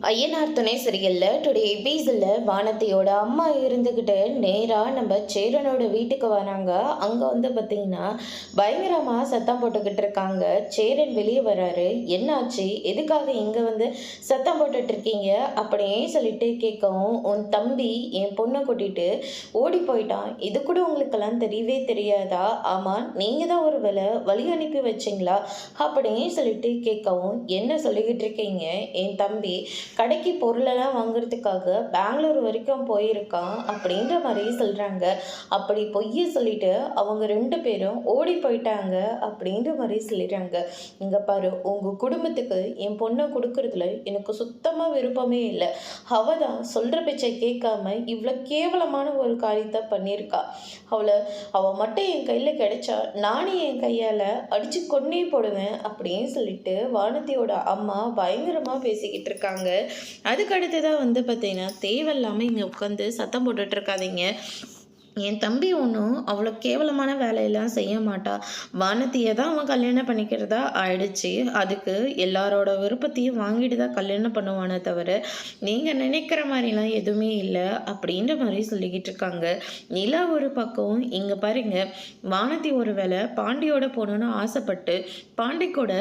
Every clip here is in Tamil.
ஐயனார் துணை சரியில்ல டுடே எபிசோட்ல வானதியோட அம்மா இருந்துக்கிட்டு நேராக நம்ம சேரனோட வீட்டுக்கு வராங்க. அங்கே வந்து பார்த்தீங்கன்னா பயங்கரமாக சத்தம் போட்டுக்கிட்டு இருக்காங்க. சேரன் வெளியே வராரு. என்னாச்சு, எதுக்காக இங்கே வந்து சத்தம் போட்டுட்டு இருக்கீங்க அப்படின்னு சொல்லிட்டு கேட்கவும், உன் தம்பி என் பொண்ணை கூட்டிட்டு ஓடி போயிட்டான், இது கூட உங்களுக்கெல்லாம் தெரியவே தெரியாதா? ஆமாம், நீங்கள் தான் ஒரு வழி அனுப்பி வச்சிங்களா அப்படின்னு சொல்லிட்டு கேட்கவும், என்ன சொல்லிக்கிட்டு இருக்கீங்க? என் தம்பி கடைக்கு பொருளெல்லாம் வாங்குறதுக்காக பெங்களூர் வரைக்கும் போயிருக்கான் அப்படின்ற மாதிரி சொல்கிறாங்க. அப்படி பொய்யை சொல்லிட்டு அவங்க 2 பேரும் ஓடி போயிட்டாங்க அப்படின்ற மாதிரி சொல்லிடுறாங்க. இங்கே பாரு, உங்கள் குடும்பத்துக்கு என் பொண்ணை கொடுக்கறதுல எனக்கு சுத்தமாக விருப்பமே இல்லை. அவள் தான் சொல்கிற பேச்சை கேட்காம இவ்வளோ கேவலமான ஒரு காரியத்தை பண்ணியிருக்கா. அவள் மட்டும் என் கையில் கிடைச்சா நானே என் கையால் அடித்து கொன்னே போடுவேன் அப்படின்னு சொல்லிட்டு வானதியோட அம்மா பயங்கரமாக பேசிக்கிட்டு இருக்காங்க. அதுக்கு அடுத்ததாக வந்து பார்த்தீங்கன்னா, தேவையில்லாமல் இங்கே உட்காந்து சத்தம் போட்டுட்டு இருக்காதீங்க. என் தம்பி ஒன்றும் அவ்வளோ கேவலமான வேலையெல்லாம் செய்ய மாட்டா. வானதியை தான் அவன் கல்யாணம் பண்ணிக்கிறதா ஆயிடுச்சு. அதுக்கு எல்லாரோட விருப்பத்தையும் வாங்கிட்டு தான் கல்யாணம் பண்ணுவானே தவிர நீங்கள் நினைக்கிற மாதிரிலாம் எதுவுமே இல்லை அப்படின்ற மாதிரி சொல்லிக்கிட்டு இருக்காங்க. நிலா ஒரு பக்கம் இங்கே பாருங்க, வானதி ஒரு வேளை பாண்டியோட போகணுன்னு ஆசைப்பட்டு பாண்டி கூட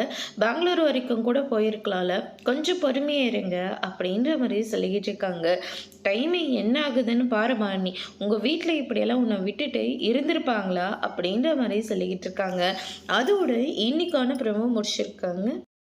பெங்களூர் வரைக்கும் கூட போயிருக்கலாம்ல, கொஞ்சம் பொறுமையாக இருங்க அப்படின்ற மாதிரி சொல்லிக்கிட்டு இருக்காங்க. டைமிங் என்ன ஆகுதுன்னு பாரு மாணி, உங்கள் வீட்டில் இப்படியெல்லாம் உன்னை விட்டுட்டு இருந்திருப்பாங்களா அப்படின்ற மாதிரி சொல்லிக்கிட்டு இருக்காங்க. அதோட இன்னைக்கான ப்ரோமோ முடிச்சிருக்காங்க.